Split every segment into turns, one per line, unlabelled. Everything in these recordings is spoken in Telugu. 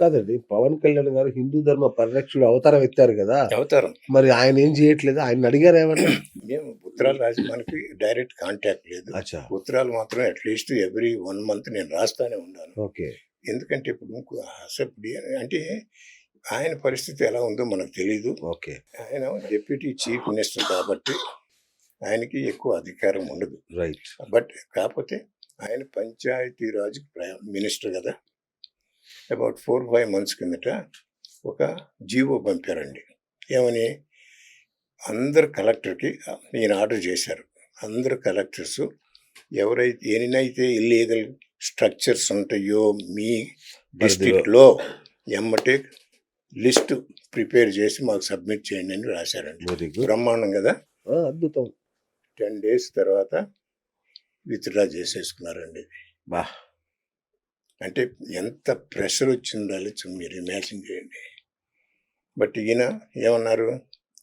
కాదండి. పవన్ కళ్యాణ్ గారు హిందూ ధర్మ పరిరక్షకుడు అవతారం ఎత్తారు గదా!
అవతారం.
మరి ఆయన ఏం చేయట్లేదా? ఆయనడిగారా ఏమన్నా?
మేము ఉత్తరాలు రాసి మనకి డైరెక్ట్ కాంటాక్ట్ లేదు.
అచ్చా!
ఉత్తరాలు మాత్రం అట్‌లీస్ట్ ఎవ్రీ 1 మంత్ నేను రాస్తానే ఉన్నాను.
ఓకే.
ఎందుకంటే ఇప్పుడు అంటే ఆయన పరిస్థితి ఎలా ఉందో మనకు తెలీదు.
ఓకే.
ఆయన డిప్యూటీ చీఫ్ మినిస్టర్ కాబట్టి ఆయనకి ఎక్కువ అధికారం ఉండదు.
రైట్.
బట్ కాపోతే ఆయన పంచాయతీరాజ్ మినిస్టర్ కదా! అబౌట్ 4, 5 మంత్స్ కిందట ఒక జీవో పంపారండి. ఏమని? అందరు కలెక్టర్‌కి ఈయన ఆర్డర్ చేశారు. అందరు కలెక్టర్స్ ఎన్నైతే ఇల్లీగల్ స్ట్రక్చర్స్ ఉంటాయో మీ డిస్ట్రిక్ట్‌లో ఎమ్మటే లిస్ట్ ప్రిపేర్ చేసి మాకు సబ్మిట్ చేయండి అని రాశారండి.
Very good.
బ్రహ్మాండం కదా!
అద్భుతం.
10 days తర్వాత విత్‌డ్రా చేసేసుకున్నారండి.
బా!
అంటే ఎంత ప్రెషర్ వచ్చిండాలి మీరు ఇమాజిన్ చేయండి. బట్ ఈయన ఏమన్నారు?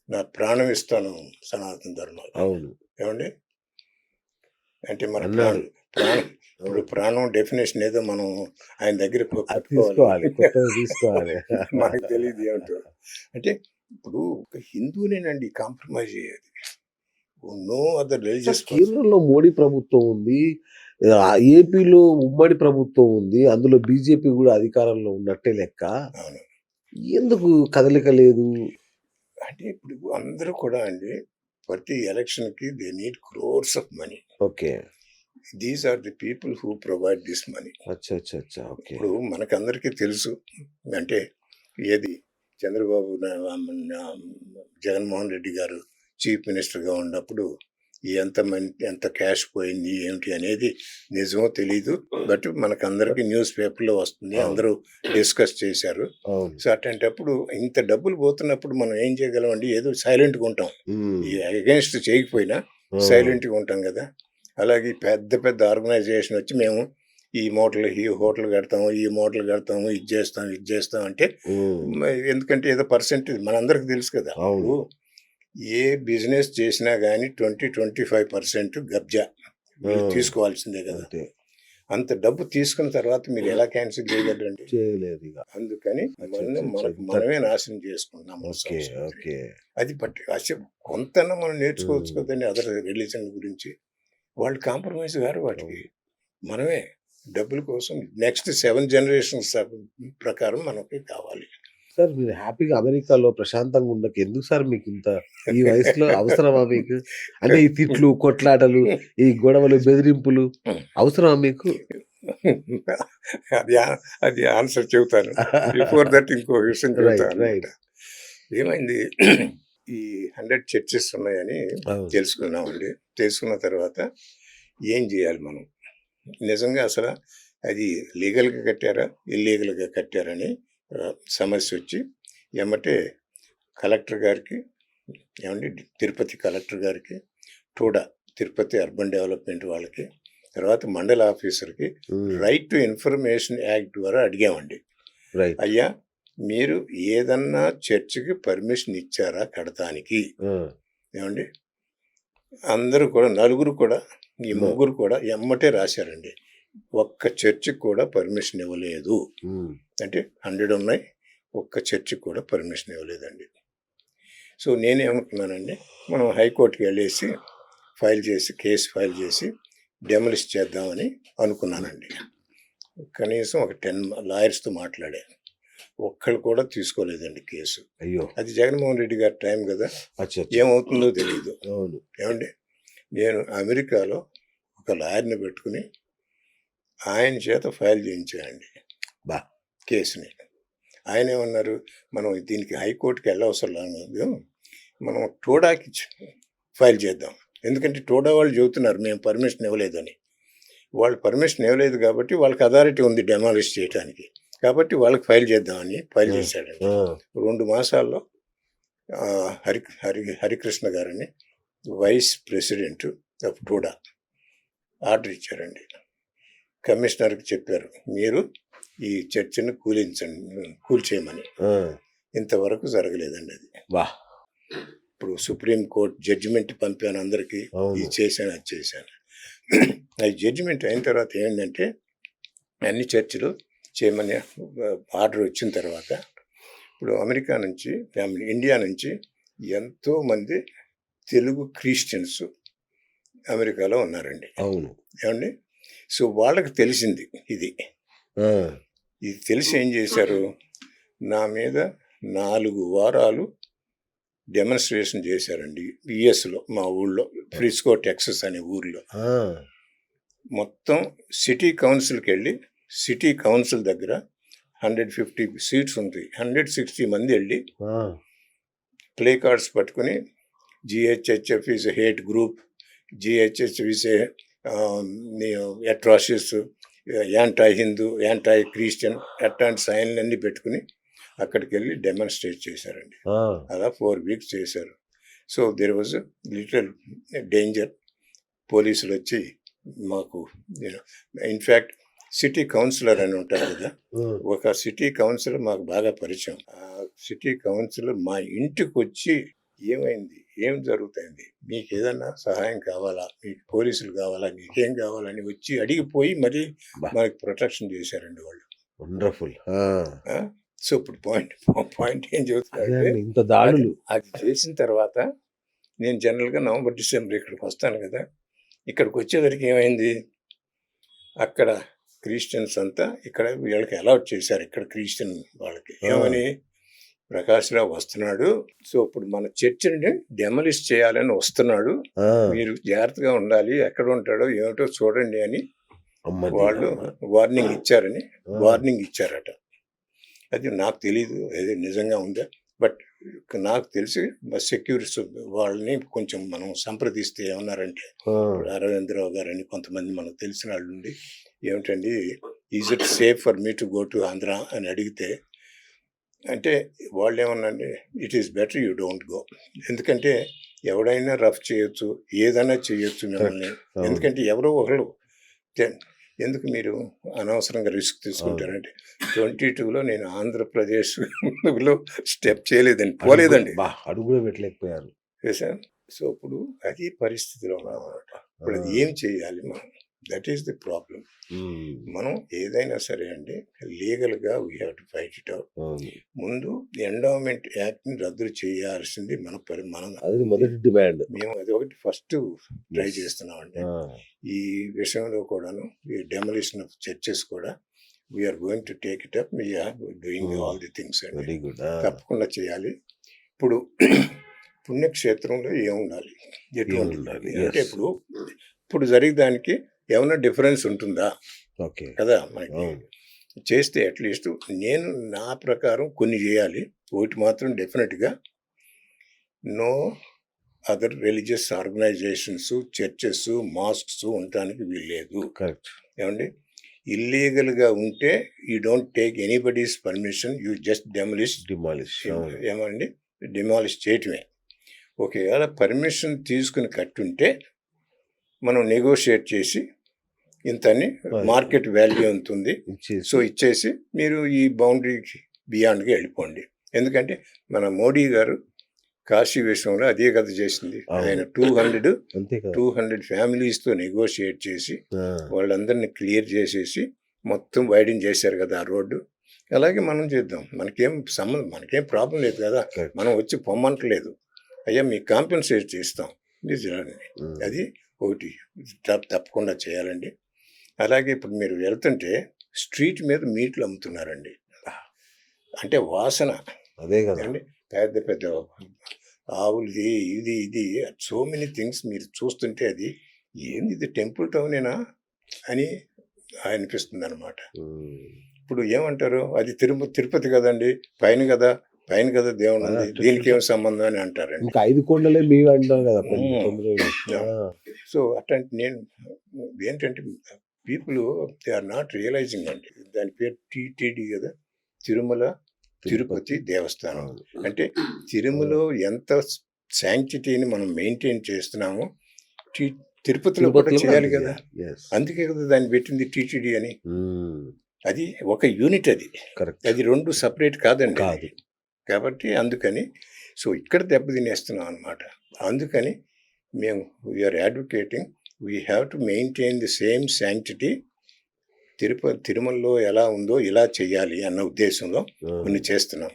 నా ప్రాణం ఇస్తాను సనాతన ధర్మాలు.
అవును.
ఏమండి? అంటే మన
అన్నాడు.
ప్రాణం ఇప్పుడు ప్రాణం డెఫినేషన్ ఏదో మనం ఆయన దగ్గర
తీసుకోవాలి. కొత్తది తీసుకోవాలి.
మనకు తెలియదు ఏమిటో. అంటే ఇప్పుడు ఒక హిందూనేనండి కాంప్రమైజ్ అయ్యేది. No other religious.
కేంద్రంలో మోడీ ప్రభుత్వం ఉంది. ఏపీలో ఉమ్మడి ప్రభుత్వం ఉంది. అందులో బీజేపీ కూడా అధికారంలో ఉన్నట్టే లెక్క.
అవును.
ఎందుకు కదలిక లేదు?
అంటే ఇప్పుడు అందరూ కూడా అండి ప్రతి ఎలక్షన్‌కి they need crores of money.
Okay.
These are the people who provide this money.
అచ్చా! అచ్చా! అచ్చా! ఓకే.
ఇప్పుడు మనకందరికీ తెలుసు. అంటే ఏది చంద్రబాబు జగన్మోహన్ రెడ్డి గారు చీఫ్ మినిస్టర్‌గా ఉన్నప్పుడు ఎంత క్యాష్ పోయింది ఏమిటి అనేది నిజమో తెలీదు. బట్ మనకందరికీ న్యూస్ పేపర్‌లో వస్తుంది. అందరూ డిస్కస్ చేశారు.
అవును.
సో అట్లాంటప్పుడు ఇంత డబ్బులు పోతున్నప్పుడు మనం ఏం చేయగలమండి? ఏదో సైలెంట్‌గా ఉంటాం. ఈ అగెయిన్స్ట్ చేయకపోయినా సైలెంట్‌గా ఉంటాం కదా! అలాగే పెద్ద పెద్ద ఆర్గనైజేషన్ వచ్చి మేము ఈ హోటల్ కడతాము, ఈ మోటల్ కడతాము, ఇది చేస్తాం అంటే ఎందుకంటే ఏదో పర్సెంటేజ్ మనందరికి తెలుసు కదా!
అవును.
ఏ బిజినెస్ చేసినా కానీ 20-25% గబ్జా వీళ్ళు తీసుకోవాల్సిందే కదా!
అంతే.
అంత డబ్బు తీసుకున్న తర్వాత మీరు ఎలా క్యాన్సిల్ చేయగలరండి?
చేయలేదు ఇక.
అందుకని మనమే నాశనం చేసుకుంటున్నాం.
ఓకే. ఓకే.
అది కొంతన్నా మనం నేర్చుకోవచ్చు కదండి అదర్ రిలీజన్ గురించి. వాళ్ళు కాంప్రమైజ్ గారు వాటికి. మనమే డబ్బుల కోసం నెక్స్ట్ 7 generations ప్రకారం మనకి కావాలి.
సార్ మీరు హ్యాపీగా అమెరికాలో ప్రశాంతంగా ఉండక ఎందుకు సార్ మీకు ఇంత ఈ వయసులో అవసరమా మీకు? అంటే ఈ తిట్లు, కొట్లాటలు, ఈ గొడవలు, బెదిరింపులు అవసరమా మీకు?
అది ఆన్సర్ చెబుతాను. బిఫోర్ దట్ ఇంకో విషయం చెబుతాను. ఏమైంది? ఈ 100 చర్చెస్ ఉన్నాయని తెలుసుకున్నామండి. తెలుసుకున్న తర్వాత ఏం చేయాలి మనం? నిజంగా అసలు అది లీగల్గా కట్టారా ఇల్లీగల్గా కట్టారని సమస్య వచ్చి ఎమ్మటే కలెక్టర్ గారికి ఏమండి తిరుపతి కలెక్టర్ గారికి తిరుపతి అర్బన్ డెవలప్మెంట్ వాళ్ళకి తర్వాత మండల ఆఫీసర్కి రైట్ టు ఇన్ఫర్మేషన్ యాక్ట్ ద్వారా అడిగామండి. అయ్యా మీరు ఏదన్నా చర్చికి పర్మిషన్ ఇచ్చారా కడతానికి? ఏమండి అందరూ కూడా నలుగురు కూడా ఈ ముగ్గురు కూడా ఎమ్మటే రాశారండి. ఒక్క చర్చికి కూడా పర్మిషన్ ఇవ్వలేదు. అంటే 100 ఉన్నాయి, ఒక్క చర్చికి కూడా పర్మిషన్ ఇవ్వలేదండి. సో నేనేమనుకున్నానండి, మనం హైకోర్టుకి వెళ్ళేసి కేసు ఫైల్ చేసి డెమలిష్ చేద్దామని అనుకున్నానండి. కనీసం ఒక 10 లాయర్స్తో మాట్లాడాను. ఒక్కళ్ళు కూడా తీసుకోలేదండి కేసు. అయ్యో, అది జగన్మోహన్ రెడ్డి గారి టైం కదా, ఏమవుతుందో తెలియదు. ఏమండి నేను అమెరికాలో ఒక లాయర్ని పెట్టుకుని ఆయన చేత ఫైల్ చేయించానండి కేసుని. ఆయన ఏమన్నారు, మనం దీనికి హైకోర్టుకి వెళ్ళవసరం లేదు, మనం టోడాకి ఫైల్ చేద్దాం. ఎందుకంటే టోడా వాళ్ళు చెబుతున్నారు మేము పర్మిషన్ ఇవ్వలేదని. వాళ్ళు పర్మిషన్ ఇవ్వలేదు కాబట్టి వాళ్ళకి అథారిటీ ఉంది డెమాలిష్ చేయడానికి, కాబట్టి వాళ్ళకి ఫైల్ చేద్దామని ఫైల్ చేశాడండి. 2 మాసాల్లో హరికృష్ణ గారిని వైస్ ప్రెసిడెంట్ ఆఫ్ టోడా ఆర్డర్ ఇచ్చారండి. కమిషనర్కి చెప్పారు మీరు ఈ చర్చిని కూల్చేయమని. ఇంతవరకు జరగలేదండి అది. ఇప్పుడు సుప్రీంకోర్టు జడ్జిమెంట్ పంపాను అందరికీ, ఇది చేశాను అది చేశాను. అది జడ్జిమెంట్ అయిన తర్వాత ఏంటంటే అన్ని చర్చిలు చేయమని ఆర్డర్ వచ్చిన తర్వాత ఇప్పుడు అమెరికా నుంచి ఇండియా నుంచి ఎంతోమంది తెలుగు క్రిస్టియన్స్ అమెరికాలో ఉన్నారండి.
అవును.
ఏమండి? సో వాళ్ళకి తెలిసింది ఇది. ఇది తెలిసి ఏం చేశారు, నా మీద 4 వారాలు డెమాన్స్ట్రేషన్ చేశారండి యుఎస్లో, మా ఊళ్ళో ఫ్రిస్కో టెక్సస్ అనే ఊర్లో. మొత్తం సిటీ కౌన్సిల్కి వెళ్ళి, సిటీ కౌన్సిల్ దగ్గర 150 సీట్స్ ఉంటాయి, 160 మంది వెళ్ళి ప్లే కార్డ్స్ పట్టుకుని GHHF is a hate group, GHHF is a atrocious, anti Hindu, anti Christian, అట్లాంటి సైన్లన్నీ పెట్టుకుని అక్కడికి వెళ్ళి డెమాన్స్ట్రేట్ చేశారండి. అలా 4 వీక్స్ చేశారు. So there was little danger. పోలీసులు వచ్చి మాకు ఇన్ఫ్యాక్ట్ సిటీ కౌన్సిలర్ అని ఉంటారు కదా, ఒక సిటీ కౌన్సిలర్ మాకు బాగా పరిచయం. ఆ సిటీ కౌన్సిలర్ మా ఇంటికి వచ్చి ఏమైంది, ఏం జరుగుతుంది, మీకు ఏదన్నా సహాయం కావాలా, మీకు పోలీసులు కావాలా, మీకేం కావాలని వచ్చి అడిగిపోయి మరి మనకి ప్రొటెక్షన్ చేశారండి వాళ్ళు.
వండర్ఫుల్.
సో ఇప్పుడు పాయింట్ ఏం చెబుతున్నారంటే,
ఇంత దాడులు
అది చేసిన తర్వాత నేను జనరల్గా నవంబర్ డిసెంబర్ ఇక్కడికి వస్తాను కదా, ఇక్కడికి వచ్చేసరికి ఏమైంది, అక్కడ క్రిస్టియన్స్ అంతా ఇక్కడ వీళ్ళకి అలౌట్ చేశారు. ఇక్కడ క్రిస్టియన్ వాళ్ళకి ఏమని, ప్రకాశ్రావు వస్తున్నాడు, సో ఇప్పుడు మన చర్చిని డెమలిష్ చేయాలని వస్తున్నాడు, మీరు జాగ్రత్తగా ఉండాలి, ఎక్కడ ఉంటాడో ఏమిటో చూడండి అని వాళ్ళు వార్నింగ్ ఇచ్చారట. అది నాకు తెలీదు అది నిజంగా ఉందా, బట్ నాకు తెలిసి సెక్యూరిటీ వాళ్ళని కొంచెం మనం సంప్రదిస్తే ఏమన్నారంటే, అరవిందరావు గారని కొంతమంది మనకు తెలిసిన వాళ్ళు ఉండి, ఏమిటండి is it safe for me to go to Andhra అని అడిగితే, అంటే వాళ్ళు ఏమన్నాండి, it is better you don't go, ఎందుకంటే ఎవడైనా రఫ్ చేయొచ్చు, ఏదైనా చేయొచ్చు మిమ్మల్ని, ఎందుకంటే ఎవరో ఒకళ్ళు, ఎందుకు మీరు అనవసరంగా రిస్క్ తీసుకుంటారంటే, 22లో నేను ఆంధ్రప్రదేశ్లో స్టెప్ చేయలేదండి, పోలేదండి,
అడుగు పెట్టలేకపోయారు.
సో ఇప్పుడు అది పరిస్థితిలో ఉన్నామన్నమాట. ఇప్పుడు అది ఏం చేయాలి మనం, దట్ ఈస్ ది ప్రాబ్లం. మనం ఏదైనా సరే అండి లీగల్గా we have to fight it out. ముందు ఎండోమెంట్ యాక్ట్ని రద్దు చేయాల్సింది మన
అది మొదటి డిమాండ్.
మేము అది ఒకటి ఫస్ట్ ట్రై చేస్తున్నామండి. ఈ విషయంలో కూడాను ఈ డెమలిషన్ ఆఫ్ చర్చెస్ కూడా we're going to take it up, we're doing all the things అండి, తప్పకుండా చేయాలి. ఇప్పుడు పుణ్యక్షేత్రంలో ఏముండాలి, ఎటువంటి ఉండాలి అంటే, ఇప్పుడు జరిగే దానికి ఏమైనా డిఫరెన్స్ ఉంటుందా కదా మనకి, చేస్తే అట్లీస్ట్ నేను నా ప్రకారం కొన్ని చేయాలి. ఒకటి మాత్రం డెఫినెట్గా, no other religious organisations, churches, mosques ఉండటానికి వీల్లేదు. ఏమండి, ఇల్లీగల్గా ఉంటే you don't take anybody's permission, you just demolish ఏమండి, డిమాలిష్ చేయటమే. ఒకవేళ పర్మిషన్ తీసుకుని కట్టుంటే మనం నెగోషియేట్ చేసి ఇంతని మార్కెట్ వాల్యూ ఉంటుంది, సో ఇచ్చేసి మీరు ఈ బౌండరీకి బియాండ్గా వెళ్ళిపోండి. ఎందుకంటే మన మోడీ గారు కాశీ విషయంలో అదే కదా చేసింది, ఆయన 200 ఫ్యామిలీస్తో నెగోషియేట్ చేసి వాళ్ళందరినీ క్లియర్ చేసేసి మొత్తం వైడెన్ చేశారు కదా ఆ రోడ్డు. అలాగే మనం చేద్దాం, మనకేం ప్రాబ్లం లేదు కదా, మనం వచ్చి పొమ్మంటలేదు, అయ్యా మీకు కాంపెన్సేట్ చేస్తాం, అది ఒకటి తప్పకుండా చేయాలండి. అలాగే ఇప్పుడు మీరు వెళ్తుంటే స్ట్రీట్ మీద మీట్లు అమ్ముతున్నారండి, అంటే వాసన,
అదే కదండి,
పెద్ద పెద్ద ఆవులది, ఇది సో మెనీ థింగ్స్ మీరు చూస్తుంటే అది ఏంది, ఇది టెంపుల్ టౌనేనా అని అనిపిస్తుంది అనమాట. ఇప్పుడు ఏమంటారు, అది తిరుపతి కదండి, పైన కదా దేవుడు ఉంది, దీనికి ఏం సంబంధం అని అంటారండి.
ఇంకా 5 కొండలే మేము అంటాం కదా.
సో అట్లాంటి నేను ఏంటంటే people they are not realising అండి, దాని పేరు టీటీడీ కదా, తిరుమల తిరుపతి దేవస్థానం. అంటే తిరుమలలో ఎంత శాంక్టిటీని మనం మెయింటైన్ చేస్తున్నామో తిరుపతిలో కూడా చేయాలి కదా, అందుకే కదా దాన్ని పెట్టింది టీటీడీ అని. అది ఒక యూనిట్, అది 2 సపరేట్ కాదండి. కాబట్టి అందుకని సో ఇక్కడ దెబ్బతినేస్తున్నాం అనమాట. అందుకని మేము we're advocating, we have to maintain the same sanctity తిరుమలలో ఎలా ఉందో ఇలా చెయ్యాలి అన్న ఉద్దేశంలో
ఆ.
కొన్ని చేస్తున్నాం.